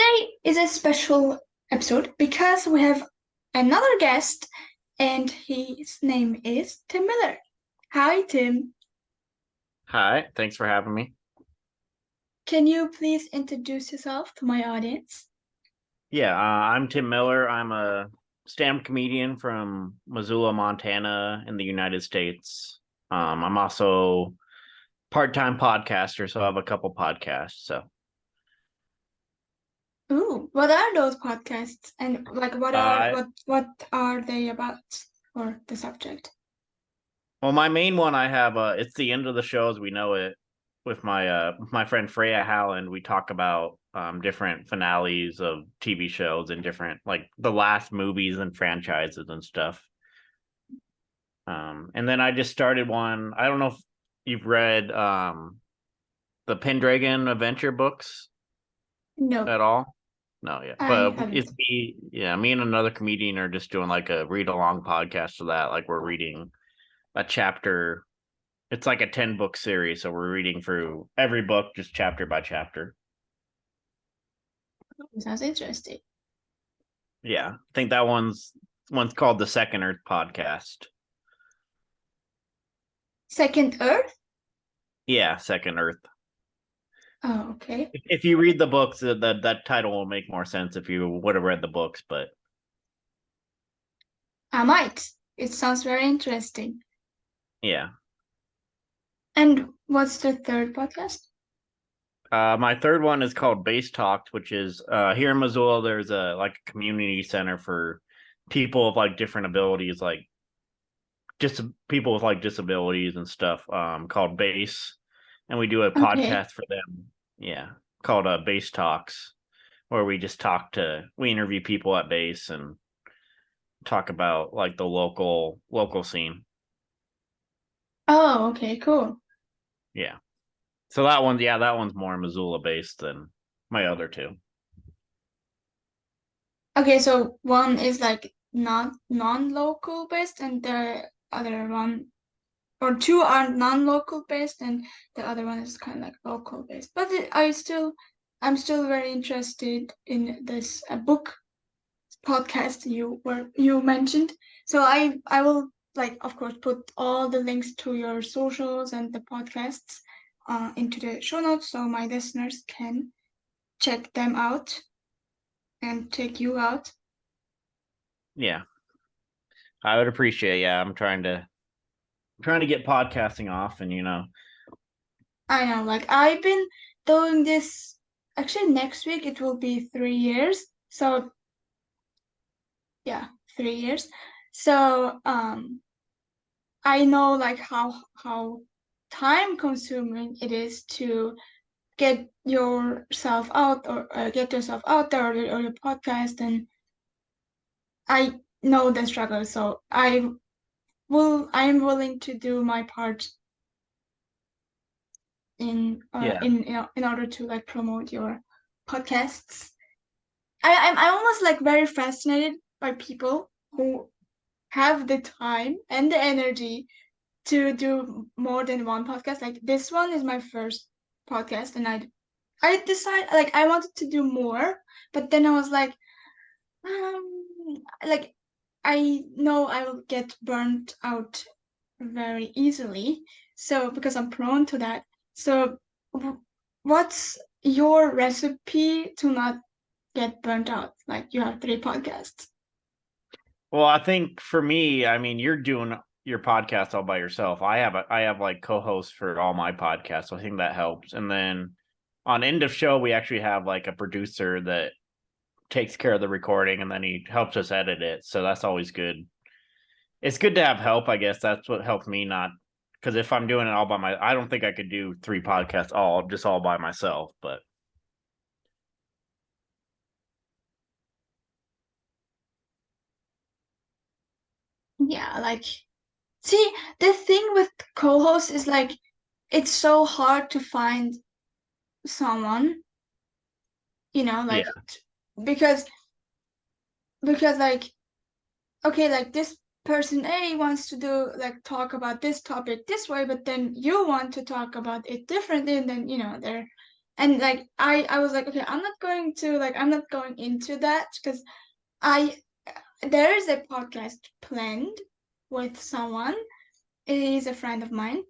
Today is a special episode because we have another guest, and his name is Tim Miller. Hi, Tim. Hi, thanks for having me. Can you please introduce yourself to my audience? I'm Tim Miller. I'm a stand-up comedian from Missoula, Montana, in the United States. I'm also part-time podcaster, so I have a couple podcasts. Ooh, what are those podcasts, and like Uh, what are they about, or the subject? well, my main one I have, it's the end of the show as we know it, with my friend Freya Howland. We talk about different finales of TV shows and different like the last movies and franchises and stuff. And then I just started one. I don't know if you've read the Pendragon Adventure books No, at all. No, yeah, I but haven't. it's me. Yeah, me and another comedian are just doing like a read along podcast for that. Like we're reading a chapter. It's like a 10 book series, so we're reading through every book just chapter by chapter. Sounds interesting. Yeah, I think that one's called the Second Earth podcast. Second Earth? Yeah, Second Earth. Oh, okay. If you read the books, that title will make more sense if you would have read the books. But I might. It sounds very interesting. yeah, And what's the third podcast? my third one is called Base Talks, which is here in Missoula. There's a like a community center for people of like different abilities, like just people with like disabilities and stuff. Called Base, and we do a Okay. podcast for them. Yeah, called Base Talks, where we just we interview people at base and talk about like the local scene. Oh, okay, cool. Yeah. So that one's more Missoula based than my other two. Okay, so one is like not non-local based, and the other one, or two are non-local based, and the other one is kind of like local based. But I'm still very interested in this book podcast you mentioned. So I will, like, of course, put all the links to your socials and the podcasts into the show notes so my listeners can check them out and check you out. Yeah. I would appreciate. Yeah, trying to get podcasting off and I know, like I've been doing this. Actually, next week it will be 3 years. So yeah, 3 years. So I know like how time consuming it is to get yourself out there, or your podcast, and I know the struggle. So I'm willing to do my part Yeah. in order to like promote your podcasts. I'm almost like very fascinated by people who have the time and the energy to do more than one podcast. Like this one is my first podcast, and I decided like I wanted to do more, but then I was like I know I will get burnt out very easily. So because I'm prone to that. So what's your recipe to not get burnt out? Like you have three podcasts. Well, I think for me, I mean, you're doing your podcast all by yourself. I have like co-hosts for all my podcasts, so I think that helps. And then on end of show, we actually have like a producer that takes care of the recording and then he helps us edit it. So that's always good. It's good to have help, I guess. That's what helped me not because if I'm doing it all I don't think I could do three podcasts all by myself. But Yeah, like see, the thing with co-host is like it's so hard to find someone, yeah, like because like okay, like this person A wants to do like talk about this topic this way, but then you want to talk about it differently, and then they're And like I was like, okay, I'm not going into that because I there is a podcast planned with someone. It is a friend of mine,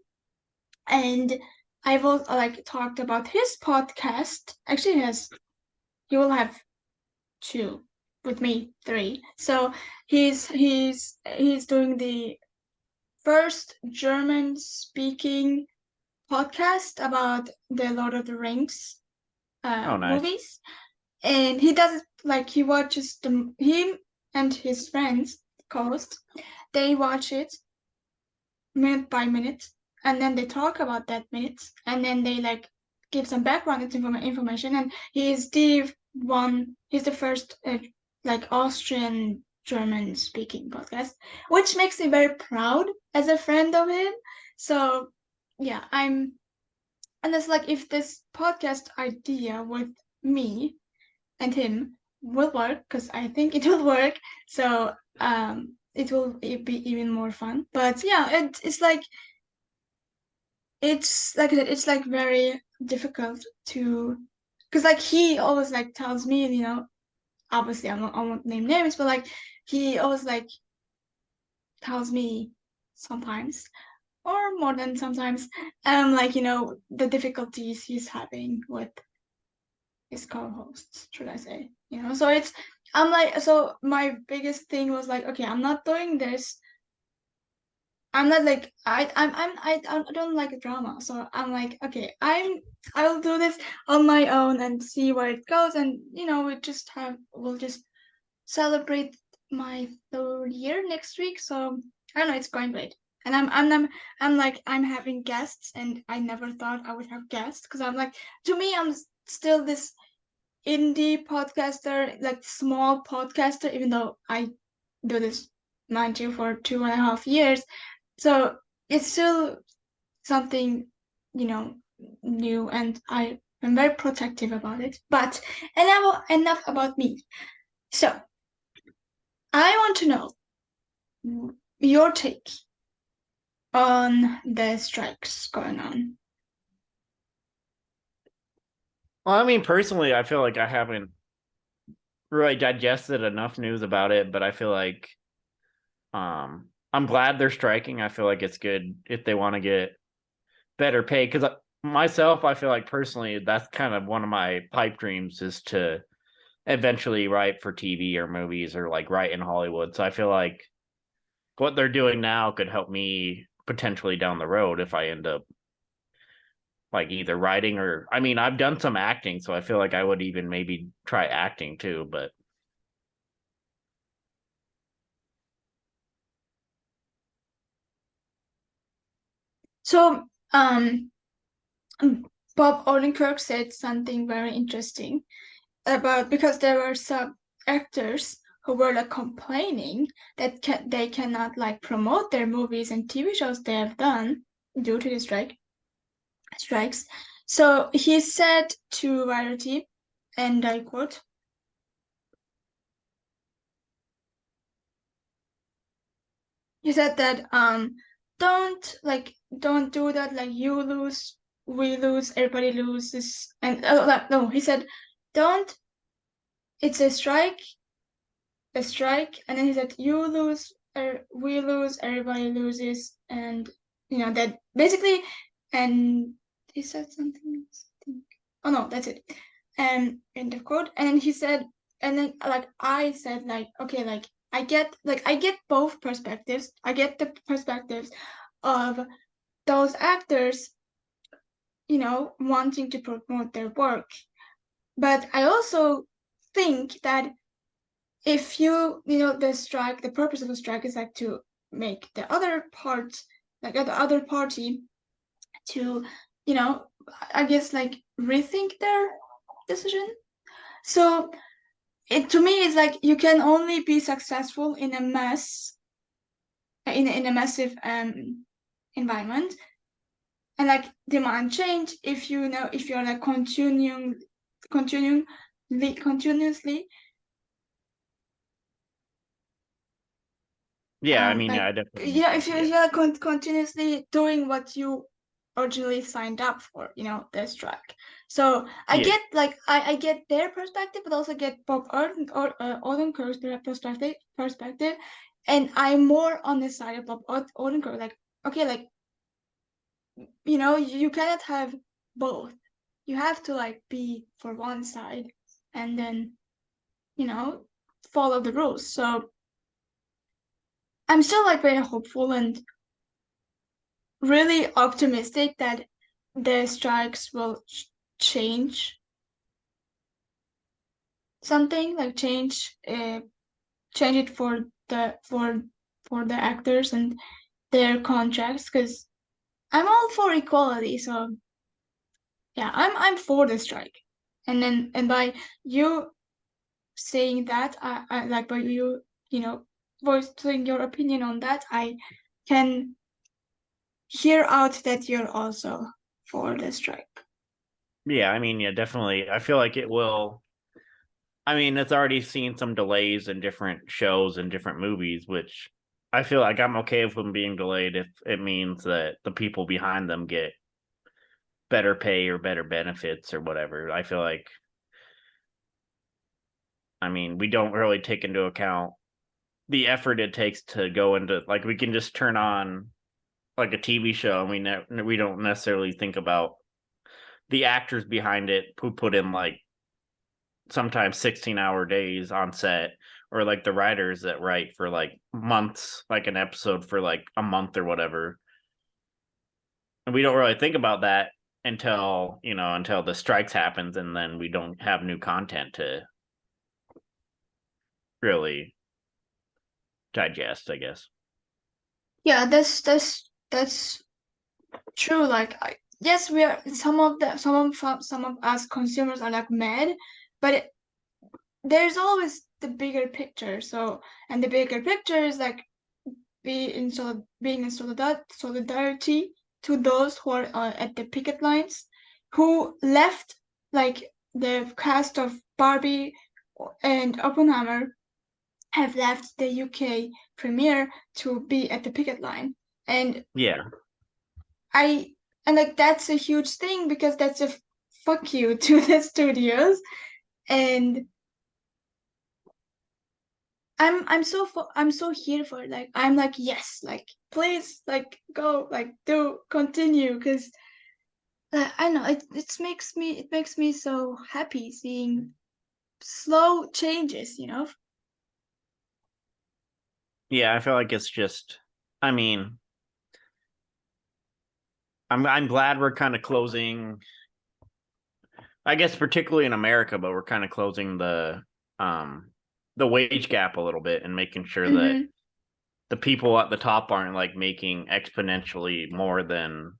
and I've also like talked about his podcast. Actually, he will have two with me, three. So he's doing the first German speaking podcast about the Lord of the Rings Oh, nice. movies, and he does it like he watches him and his friends co-host. They watch it minute by minute, and then they talk about that minute, and then they like give some background information. And he's the first like Austrian German speaking podcast, which makes me very proud as a friend of him. So yeah, and it's like if this podcast idea with me and him will work, because I think it will work. So it will be even more fun. But yeah, it's like I said, it's like very difficult to, because like he always like tells me, obviously I won't name names, but like he always like tells me sometimes, or more than sometimes, like the difficulties he's having with his co-hosts, should I say? So I'm like, so my biggest thing was like, okay, I'm not doing this. I'm not like I don't like drama, so I'm like, okay, I'll do this on my own and see where it goes, and we'll just celebrate my third year next week. So I don't know, it's going great, and I'm like I'm having guests, and I never thought I would have guests because I'm like, to me, I'm still this indie podcaster, like small podcaster, even though I do this mind you for 2.5 years. So it's still something, you know, new, and I am very protective about it. But enough about me. So I want to know your take on the strikes going on. Well, I mean, personally, I feel like I haven't really digested enough news about it, but I feel like I'm glad they're striking. I feel like it's good if they want to get better pay, because myself, I feel like personally that's kind of one of my pipe dreams is to eventually write for TV or movies or like write in Hollywood. So I feel like what they're doing now could help me potentially down the road if I end up like either writing or, I mean, I've done some acting, so I feel like I would even maybe try acting too, but So Bob Odenkirk said something very interesting about, because there were some actors who were like complaining that they cannot like promote their movies and TV shows they have done due to the strikes. So he said to Variety, and I quote, he said that don't do that, like you lose, we lose, everybody loses. And no, he said, don't, it's a strike, and then he said, "You lose, we lose, everybody loses," and that basically. And he said something else, I think. Oh no, that's it. And end of quote. And then he said, and then like I said, like okay, I get both perspectives. I get the perspectives of those actors, wanting to promote their work, but I also think that if the purpose of the strike is like to make the other part, like the other party, to, you know, I guess like rethink their decision. So it to me is like you can only be successful in a in a massive environment, and like demand change if if you're like continuing continuously yeah, I mean, yeah, like I definitely understand. if Yeah. you're continuously doing what you originally signed up for, the strike. So I Yeah. get like I get their perspective, but also get Bob Odenkirk's perspective, and I'm more on the side of Bob Odenkirk. Like, okay, like, you cannot have both. You have to like be for one side, and then follow the rules. So I'm still like very hopeful and really optimistic that the strikes will change something, like change it for the actors and their contracts, because I'm all for equality. So yeah, I'm for the strike. And by you saying that, I like by you voicing your opinion on that, I can hear out that you're also for the strike. Yeah, I mean, yeah, definitely. I feel like it will. I mean, it's already seen some delays in different shows and different movies, which I feel like I'm okay with them being delayed if it means that the people behind them get better pay or better benefits or whatever. I feel like, I mean, we don't really take into account the effort it takes to go into, like, we can just turn on like a TV show and we don't necessarily think about the actors behind it who put in like sometimes 16-hour days on set, or like the writers that write for like months, like an episode for like a month or whatever. And we don't really think about that until the strikes happens, and then we don't have new content to really digest, I guess. Yeah, that's true. Like, yes, we are some of us consumers are like mad, but there's always the bigger picture. So, and the bigger picture is like being in solidarity to those who are at the picket lines, who left, like the cast of Barbie and Oppenheimer have left the UK premiere to be at the picket line. And Yeah. I and like that's a huge thing, because that's a fuck you to the studios. And I'm so here for it. Like, I'm like, yes, like, please, like, go, like, do continue, because I know it makes me so happy seeing slow changes. Yeah, I feel like it's just, I mean, I'm glad we're kind of closing, I guess particularly in America, but we're kind of closing um the wage gap a little bit and making sure that Mm-hmm. the people at the top aren't like making exponentially more than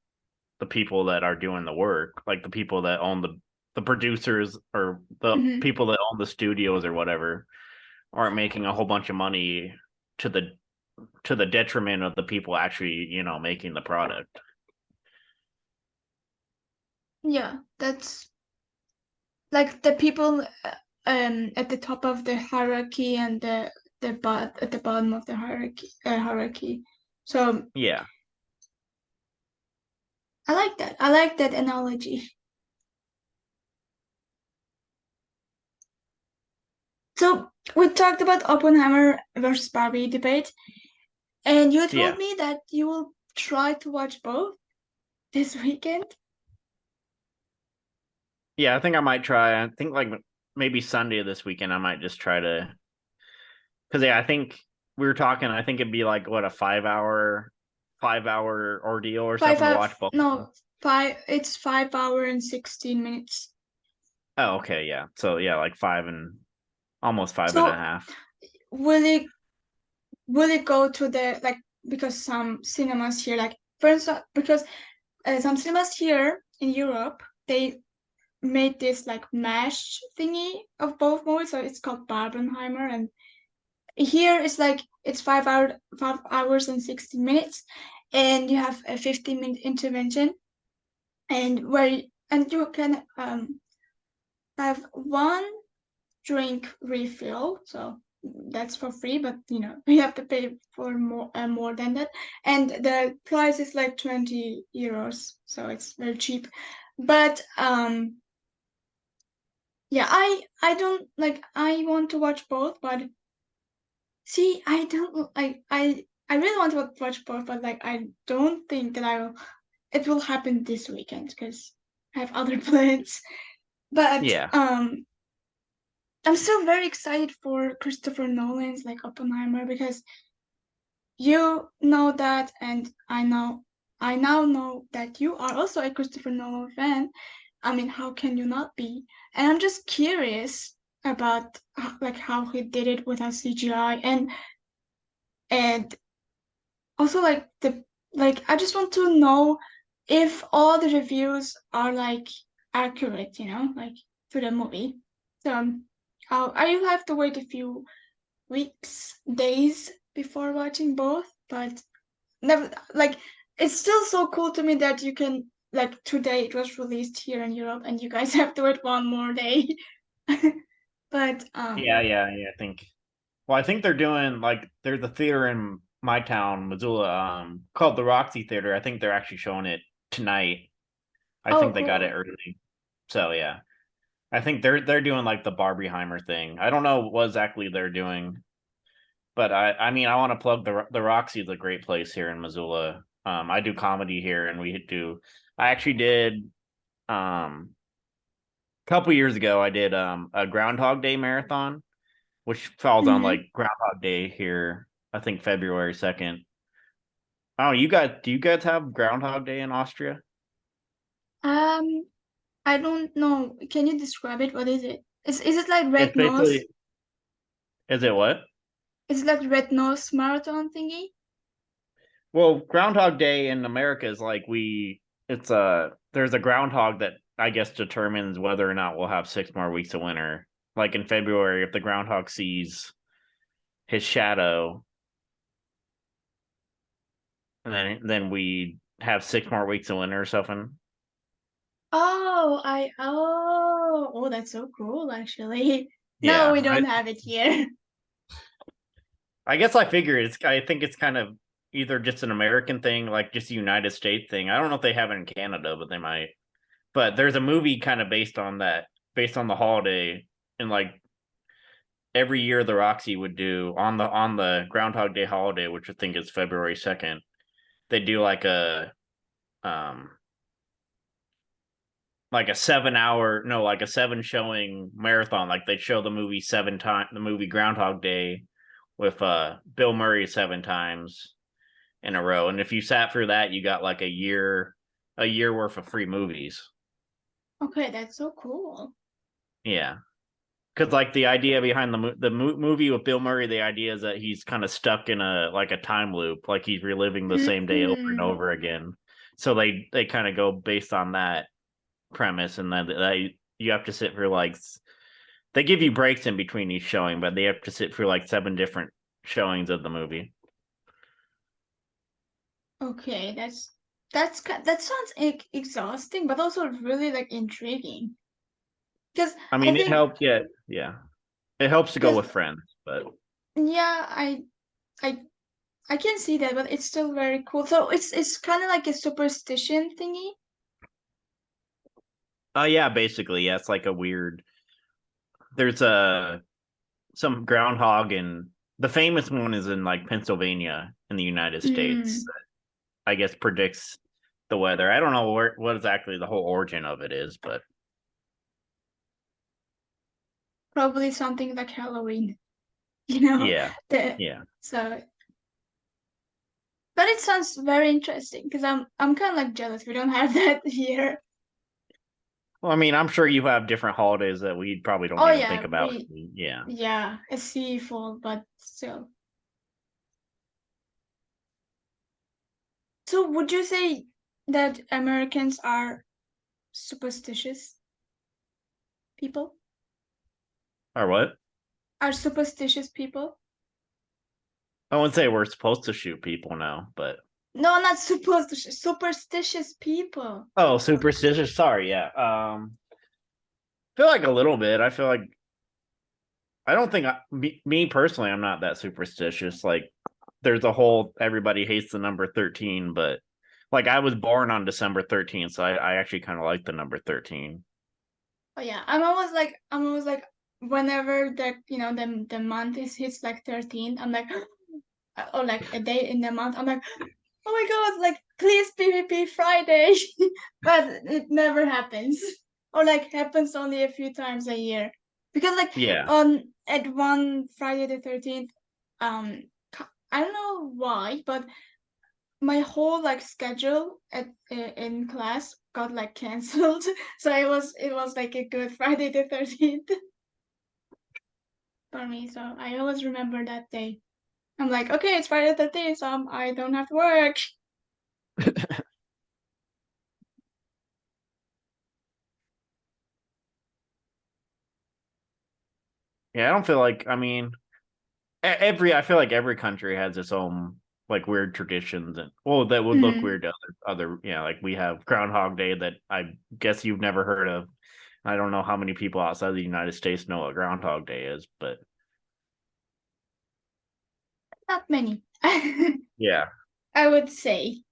the people that are doing the work, like the people that own the producers or the Mm-hmm. people that own the studios or whatever aren't making a whole bunch of money to the detriment of the people actually, making the product. Yeah, that's like the people at the top of the hierarchy, and at the bottom of the hierarchy. So Yeah. I like that analogy. So we talked about Oppenheimer versus Barbie debate, and you told Yeah. me that you will try to watch both this weekend. Yeah, I think I might try. I think like maybe Sunday of this weekend I might just try to, because yeah, I think we were talking, I think it'd be like what, a 5 hour ordeal or Five something to hours, watch both of them. no, five. It's 5 hour and 16 minutes. Oh, okay, yeah. So yeah, like five and almost five and a So half. will it will it go to the, like, because some cinemas here, like, for instance, because some cinemas here in Europe, they made this like mash thingy of both movies, so it's called Barbenheimer. And here it's like it's 5 hours and 60 minutes, and you have a 15-minute intervention, and you can have one drink refill. So that's for free, but you have to pay for more than that, and the price is like 20 euros, so it's very cheap. But yeah, I don't like. I want to watch both, but see, I don't like. I really want to watch both, but like I don't think that I will. It will happen this weekend because I have other plans. But Yeah. I'm still very excited for Christopher Nolan's like Oppenheimer because you know that, and I now know that you are also a Christopher Nolan fan. I mean, how can you not be? And I'm just curious about like how he did it without CGI, and also like the like I just want to know if all the reviews are like accurate, like to the movie. So I will have to wait a few weeks, days before watching both, but never like it's still so cool to me that you can like today it was released here in Europe and you guys have to wait one more day. But Yeah. I think. Well, I think they're doing like there's a theater in my town, Missoula, called the Roxy Theater. I think they're actually showing it tonight. I oh think they got it cool. early. So yeah. I think they're doing like the Barbenheimer thing. I don't know what exactly they're doing, but I mean I want to plug the Roxy is a great place here in Missoula. I do comedy here, and we do. I actually did a couple years ago. I did a Groundhog Day marathon, which falls on Hmm. like Groundhog Day here. I think February 2nd. Oh, you guys, do you guys have Groundhog Day in Austria? um I don't know, can you describe it? What is it? Is it like It's red nose? basically, is it what? Is it like red nose marathon thingy? Well, Groundhog Day in America is like it's there's a groundhog that I guess determines whether or not we'll have 6 more weeks of winter. Like in February, if the groundhog sees his shadow, and then we have 6 more weeks of winter or something. Oh, that's so cool actually. No, Yeah, we don't have it here. I guess I figure I think it's kind of either just an American thing, like just a United States thing. I don't know if they have it in Canada, but they might. But there's a movie kind of based on that, based on the holiday, and like every year the Roxy would do on the Groundhog Day holiday, which I think is February 2nd. They do um like a 7 hour no like a 7 showing marathon. Like they show the movie 7 times, the movie Groundhog Day with Bill Murray 7 times in a row. And if you sat through that, you got like a year worth of free movies. Okay, that's so cool. Yeah. Because like the idea behind movie with Bill Murray, the idea is that he's kind of stuck in a time loop, like he's reliving the same day over and Mm, over again. So they kind of go based on that premise, and then you have to sit for like they give you breaks in between each showing, but they have to sit for like 7 different showings of the movie. okay, that sounds exhausting, but also really like intriguing. Because I I mean, it think, helps. Yeah, it helps to go because with friends, but yeah, I I can see that, but it's still very cool. So it's kind of like a superstition thingy. yeah, basically, yeah, it's like a weird. There's a some groundhog, and the famous one is in like Pennsylvania in the United States. Mm, I guess predicts the weather. I don't know what exactly the whole origin of it is, but probably something like Halloween, you know. yeah, The yeah. so, but it sounds very interesting because I'm kind of like jealous we don't have that here. Well, I mean, I'm sure you have different holidays that we probably don't Oh even think yeah, about. Yeah. yeah, a seafood, but still. So would you say that Americans are superstitious people? Or what? Are superstitious people? I wouldn't say we're supposed to shoot people now, but No, not superstitious. Superstitious people. oh, superstitious. Sorry, yeah. I feel like a little bit. I feel like I don't think me personally, I'm not that superstitious. Like, there's a whole everybody hates the number 13, but like I was born on December 13th, so I actually kind of like the number 13. Oh yeah, I'm always like whenever the month is hits like 13, I'm like or like a day in the month, I'm like, oh my god, like please PvP Friday, but it never happens, or like happens only a few times a year, because like Yeah, on at one Friday the 13th, um, I don't know why, but my whole like schedule in class got like canceled, so it was like a good Friday the 13th for me. So I always remember that day. I'm like, okay, it's Friday the 13th, so I don't have to work. yeah. I don't feel like. I mean, I feel like every country has its own like weird traditions, and well, that would look Mm. weird to other. Yeah, like we have Groundhog Day that I guess you've never heard of. I don't know how many people outside the United States know what Groundhog Day is, but Not many, I yeah. would say.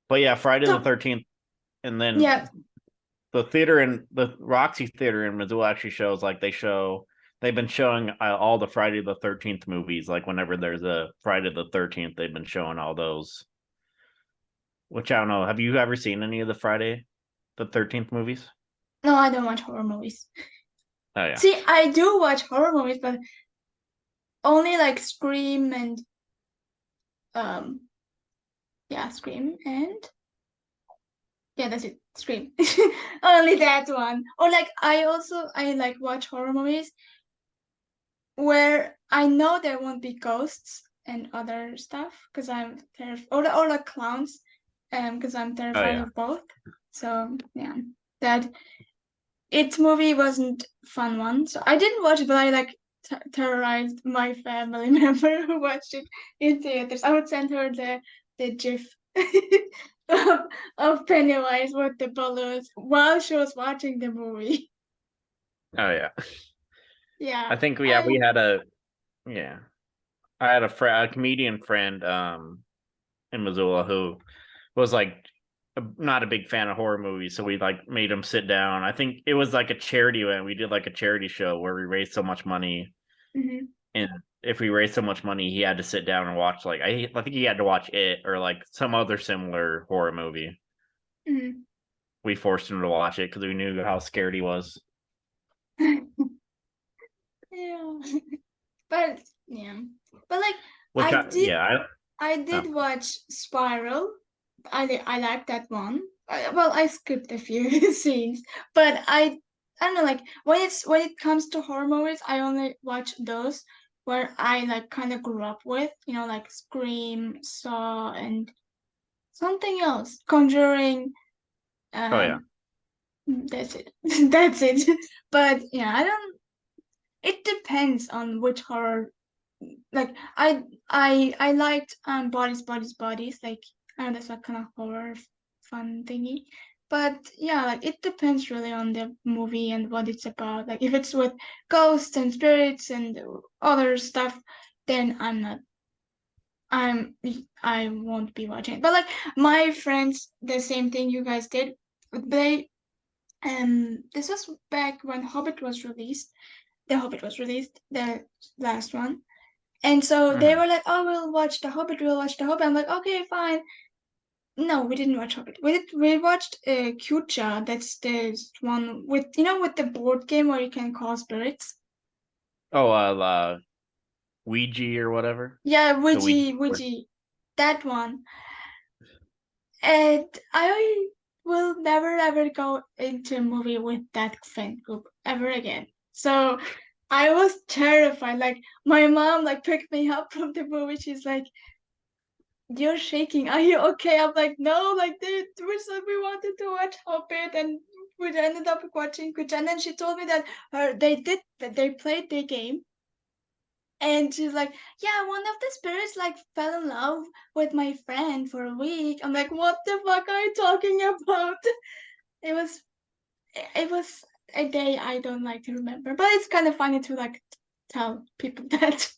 But yeah, Friday the So 13th, and then yeah. the theater in the Roxy Theater in Missoula actually shows like they've been showing all the Friday the 13th movies. Like whenever there's a Friday the 13th, they've been showing all those. Which I don't know. Have you ever seen any of the Friday the 13th movies? No, I don't watch horror movies. Oh yeah. See, I do watch horror movies, but only like Scream and um yeah, Scream and yeah, that's it. Scream. Only that one. Or like I like watch horror movies where I know there won't be ghosts and other stuff because I'm terrified, or like clowns, because I'm Oh terrified yeah. of both. So yeah, that It movie wasn't fun one. So I didn't watch it, but I like terrorized my family member who watched it in theaters. I would send her the GIF of, of Pennywise with the balloons while she was watching the movie. Oh yeah. I Yeah, think we I. had a yeah. I had a comedian friend in Missoula who was like not a big fan of horror movies, so we like made him sit down. I think it was like a charity event. We did like a charity show where we raised so much money, Mhm, and if we raised so much money, he had to sit down and watch like I think he had to watch it or like some other similar horror movie. mhm. We forced him to watch it because we knew how scared he was. Yeah, but yeah, but like Which I I did yeah I I did watch Spiral. I like that one. Well, I skipped a few scenes, but I don't know. Like when it comes to horror movies, I only watch those where I like kind of grew up with. Like Scream, Saw, and something else, Conjuring. oh yeah. Um, that's it. That's it. But yeah, I don't. It depends on which horror. Like I liked bodies, like I know that's a kind of horror fun thingy, but yeah, like it depends really on the movie and what it's about. Like if it's with ghosts and spirits and other stuff, then I'm I won't be watching it. But like my friends, the same thing you guys did. They This was back when Hobbit was released. The Hobbit was released, the last one. And so they Mhm. were like, "Oh, we'll watch The Hobbit. We'll watch The Hobbit." I'm like, "Okay, fine." No, we didn't watch Hobbit. We watched Kucha. That's the one with with the board game where you can call spirits. Oh Ouija or whatever. Yeah, The Ouija board. Ouija, that one. And I will never ever go into a movie with that friend group ever again. So I was terrified. Like my mom like picked me up from the movie. She's like, "You're shaking. Are you okay?" I'm like, "No, like we said we wanted to watch Hobbit and we ended up watching Kuch." And then she told me that they played the game And she's like, yeah, one of the spirits like fell in love with my friend for a week. I'm like, what the fuck are you talking about? It was it was a day I don't like to remember, but it's kind of funny to like tell people that.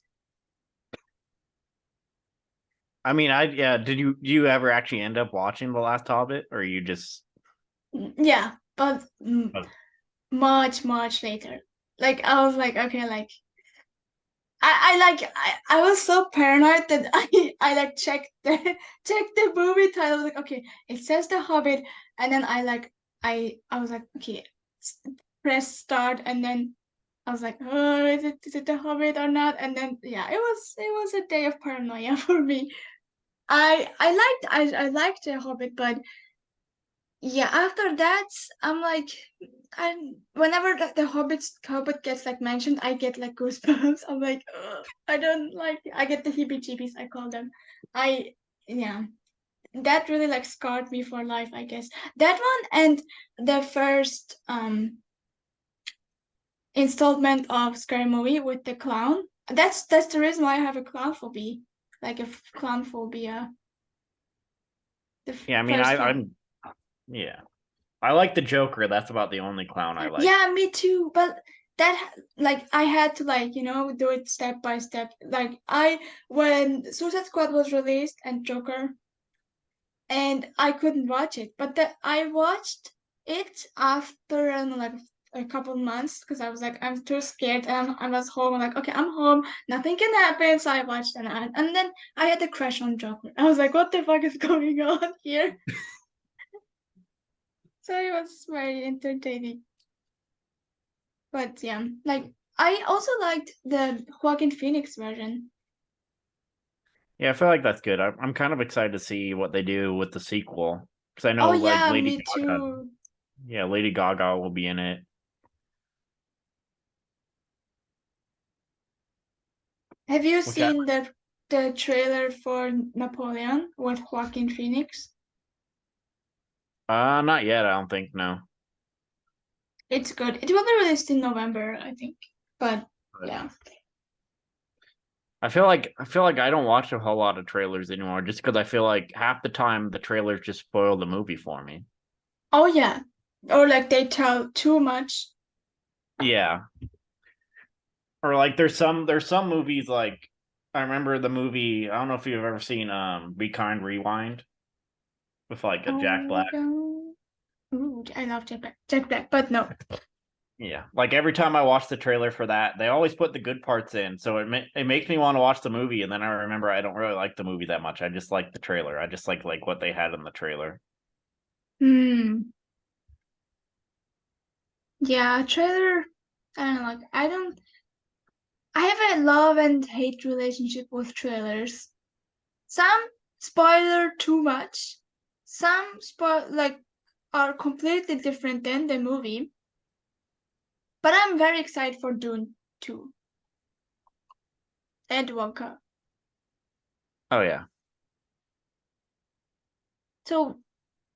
I mean, yeah. Do you ever actually end up watching The Last Hobbit, or you just? Yeah, but Oh, much later. Like I was like, okay, like I was so paranoid that I like checked the movie title. I was like, okay, it says The Hobbit, and then I was like, okay, press start, and then I was like, oh, is it The Hobbit or not? And then yeah, it was a day of paranoia for me. I liked The Hobbit, but yeah, after that, I'm like, I whenever the Hobbit gets like mentioned, I get like goosebumps. I'm like, ugh, I don't like. I get the heebie-jeebies. I call them. I yeah, that really like scarred me for life. I guess that one and the first installment of Scary Movie with the clown. That's the reason why I have a clown phobia, like a clown phobia. The yeah. I mean, first one. I'm yeah. I like the Joker. That's about the only clown I like. Yeah, me too. But that like I had to like, do it step by step. Like I when Suicide Squad was released and Joker and I couldn't watch it. But I watched it after like a couple months because I was like I'm too scared and I was home. I'm like, okay, I'm home. Nothing can happen. So I watched and then I had a crush on Joker. I was like, what the fuck is going on here? So it was very entertaining. But yeah, like I also liked the Joaquin Phoenix version. Yeah, I feel like that's good. I'm kind of excited to see what they do with the sequel because I Oh know like yeah, Lady me Gaga. too. Yeah, Lady Gaga will be in it. Have you Which I seen the trailer for Napoleon with Joaquin Phoenix? not yet. I don't think no. It's good. It will be released in November, I think. But But yeah. I feel like I don't watch a whole lot of trailers anymore just because I feel like half the time the trailers just spoil the movie for me. Oh yeah. Or like they tell too much. Yeah. Or like there's some movies like I remember the movie, I don't know if you've ever seen Be Kind Rewind with like a Jack Oh Black. yeah. Ooh, I love Jack Black. Jack Black, but no. Yeah. Like every time I watch the trailer for that, they always put the good parts in. So it makes me want to watch the movie and then I remember I don't really like the movie that much. I just like the trailer. I just like what they had in the trailer. Hmm. Yeah, trailer. I don't know, like I have a love and hate relationship with trailers. Some spoiler too much. Some spoil like are completely different than the movie. But I'm very excited for Dune 2 and Wonka. Oh yeah. So,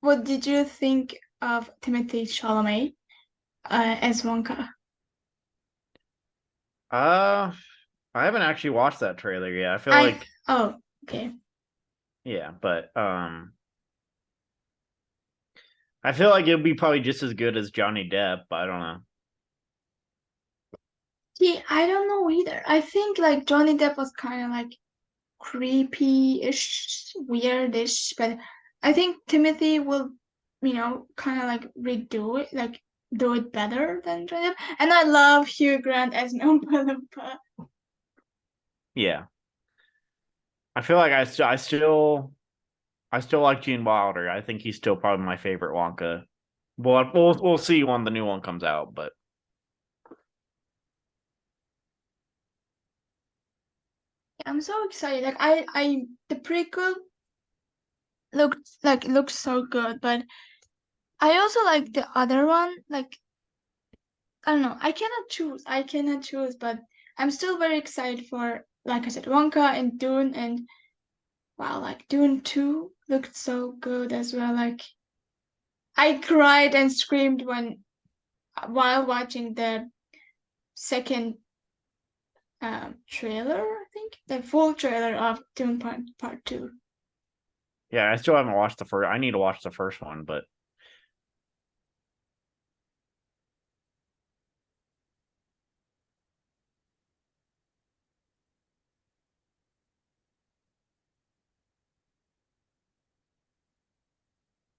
what did you think of Timothy Chalamet as Wonka? Uh I haven't actually watched that trailer yet. I feel I like oh okay. yeah, but I feel like it'll be probably just as good as Johnny Depp. I don't know. See, I don't know either. I think like Johnny Depp was kind of like creepy-ish, weirdish, but I think Timothy will, kind of like redo it, like do it better than Johnny Depp. And I love Hugh Grant as Oompa Loompa. Yeah, I feel like I still like Gene Wilder. I think he's still probably my favorite Wonka. Well, we'll see when the new one comes out. But I'm so excited. Like the prequel looks so good, but I also like the other one. Like I don't know, I cannot choose, but I'm still very excited for, like I said, Wonka and Dune and wow, like Dune 2 looked so good as well. Like I cried and screamed while watching the second trailer, I think. The full trailer of Dune Part 2. Yeah, I still haven't watched the first. I need to watch the first one, but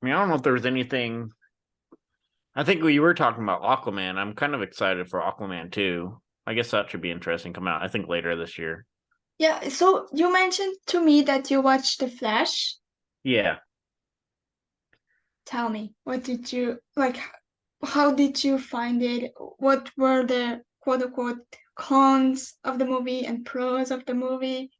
I mean, I don't know if there's anything. I think we were talking about Aquaman. I'm kind of excited for Aquaman too. I guess that should be interesting. Come out, I think later this year. Yeah, so you mentioned to me that you watched The Flash. Yeah, Tell me, what did you like? How did you find it? What were the quote unquote cons of the movie and pros of the movie?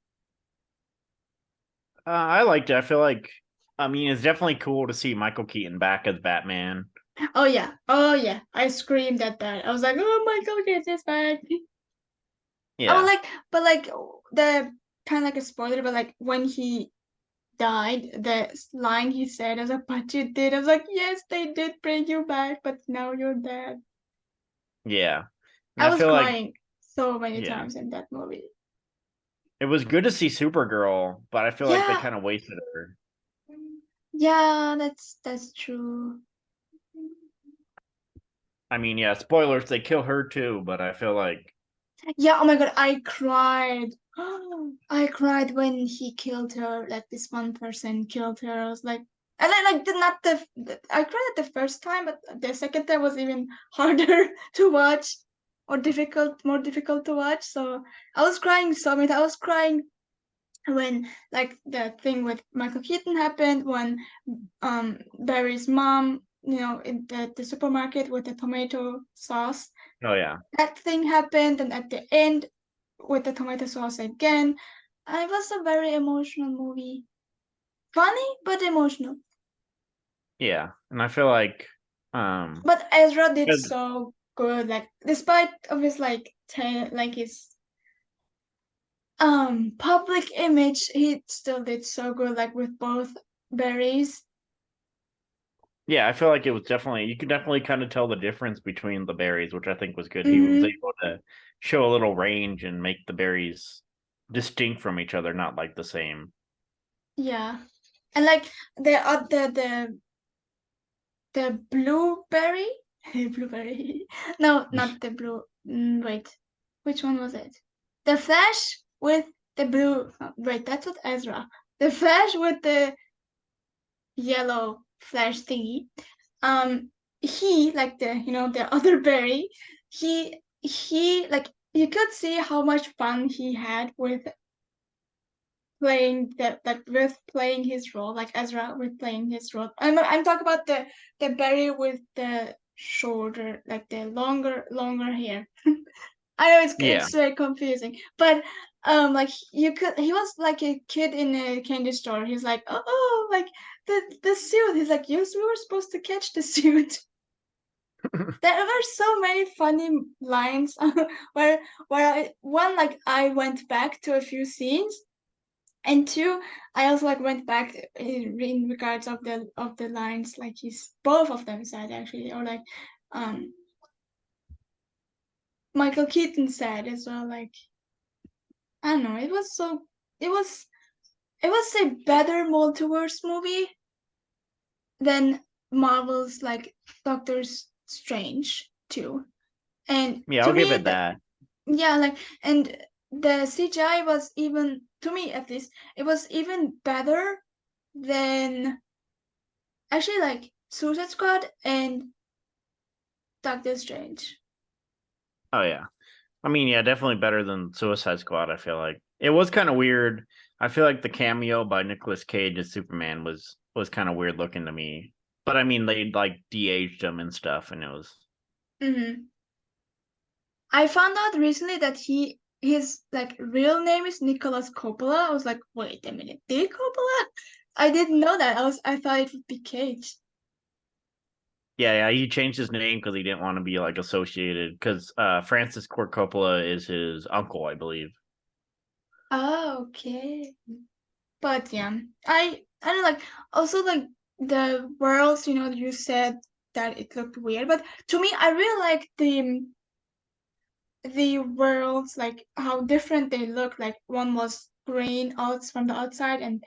I liked it. I feel like, I mean, it's definitely cool to see Michael Keaton back as Batman. Oh yeah, I screamed at that. I was like, oh my god, get this back. I was Yeah, like, but like the kind of like a spoiler, but like when he died, the line he said, I was like, but you did. I was like, yes, they did bring you back, but now you're dead. yeah, and I I was feel like, crying so many yeah, times in that movie. it was good to see Supergirl, but I feel like they Yeah, kind of wasted her. yeah, that's true. I mean, yeah, spoilers, they kill her too, but I feel like, Yeah, oh my God, I cried. I cried when he killed her, like this one person killed her. I was like, and I like did not I cried at the first time, but the second time was even harder to watch or more difficult to watch. So I was crying so many times. I was crying when like the thing with Michael Keaton happened, when Barry's mom, in the supermarket with the tomato sauce, oh yeah, that thing happened, and at the end with the tomato sauce again. It was a very emotional movie. Funny, but emotional. yeah, and I feel like, um, But Ezra did good- so good. Like despite of his like his public image, he still did so good. Like with both berries. yeah, I feel like it was definitely, you could definitely kind of tell the difference between the berries, which I think was good. He was Hmm. able to show a little range and make the berries distinct from each other, not like the same. Yeah, and like the blueberry, blueberry. No, not the blue. Wait, which one was it? The Flash with the blue. Oh, wait, that's what Ezra. The Flash with the yellow Flash thingy. He like the other berry. He like you could see how much fun he had with playing with playing his role, like Ezra with playing his role. I'm talking about the Barry with the shorter, like the longer hair. I know Yeah. it's very confusing, but like he was like a kid in a candy store. He's like, like the suit. He's like, yes, we were supposed to catch the suit. There were so many funny lines where I went back to a few scenes, and two, I also like went back in regards of the lines like he's both of them said actually, or like um Michael Keaton said as well. Like I don't know, it was it was a better multiverse movie than Marvel's like Doctor Strange too. And Yeah, to I'll give me it the that. yeah like and the CGI was even, to me at least, it was even better than actually like Suicide Squad and Doctor Strange. Oh yeah. I mean, yeah, definitely better than Suicide Squad, I feel like. It was kind of weird. I feel like the cameo by Nicolas Cage as Superman was kind of weird looking to me. But I mean, they like de-aged him and stuff, and it was, Hmm. I found out recently that his like real name is Nicholas Coppola. I was like, wait a minute, did Coppola? I didn't know that. I thought it would be Cage. yeah, yeah, he changed his name because he didn't want to be like associated because Francis Ford Coppola is his uncle, I believe. Oh, okay. But yeah, I don't like, also like the worlds. You said that it looked weird, but to me, I really like the worlds, like how different they look. Like one was green out from the outside and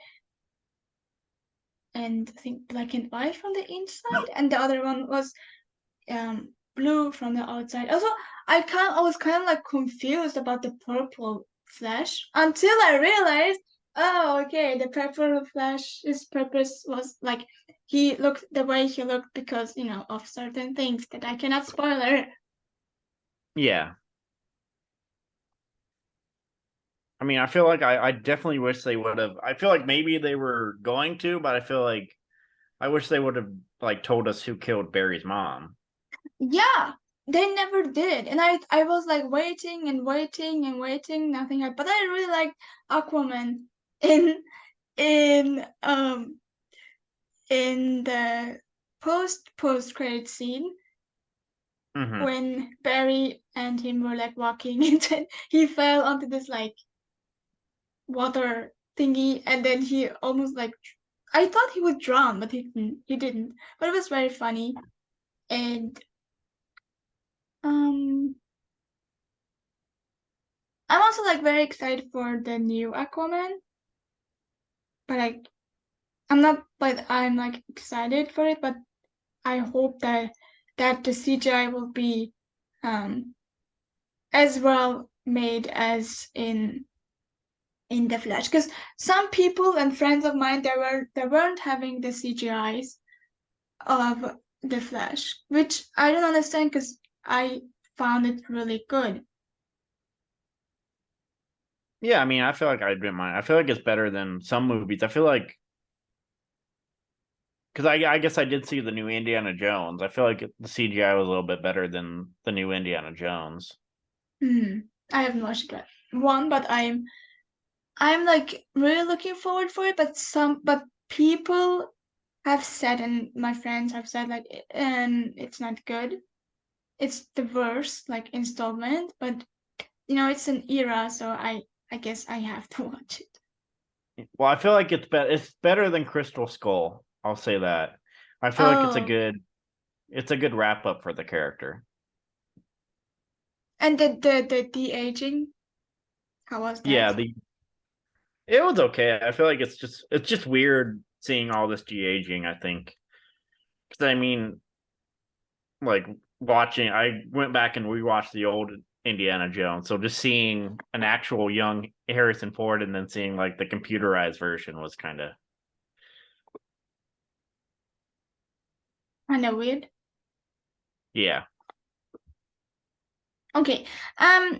I think black and white from the inside, and the other one was blue from the outside. Also, I was kind of like confused about the purple Flash until I realized, oh, okay, the purple Flash's purpose was like he looked the way he looked because of certain things that I cannot spoiler. Yeah. I mean, I feel like I definitely wish they would have. I feel like maybe they were going to, but I feel like I wish they would have like told us who killed Barry's mom. Yeah, they never did, and I was like waiting and waiting and waiting, nothing happened. But I really liked Aquaman in in um in the post credit scene Mm-hmm. when Barry and him were like walking and then he fell onto this like water thingy and then he almost like I thought he would drown, but he didn't. But it was very funny. And um I'm also like very excited for the new Aquaman, but like I'm like excited for it, but I hope that the CGI will be um as well made as in the Flash. Because some people and friends of mine they weren't having the CGIs of the Flash, which I don't understand because I found it really good. Yeah, I mean, I feel like I didn't mind. I feel like it's better than some movies. I feel like because I guess I did see the new Indiana Jones. I feel like the CGI was a little bit better than the new Indiana Jones. Hmm. I haven't watched that one, but I'm like really looking forward for it. But people have said and my friends have said like it's not good. It's the worst like installment, but it's an era, so I guess I have to watch it. Well, I feel like it's better than Crystal Skull. I'll say that. I feel like Oh, it's a good wrap up for the character. and the de-aging, how was Yeah, that? the it was okay. I feel like it's just weird seeing all this de-aging, I think. Cuz I mean, like watching I went back and rewatched the old Indiana Jones. So just seeing an actual young Harrison Ford and then seeing like the computerized version was kind of Kind of weird. yeah. Okay,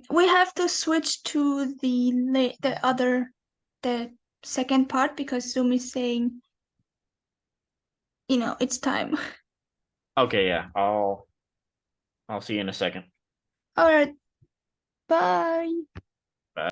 we have to switch to the second part because Zoom is saying, it's time. Okay, yeah. I'll see you in a second. All right, bye.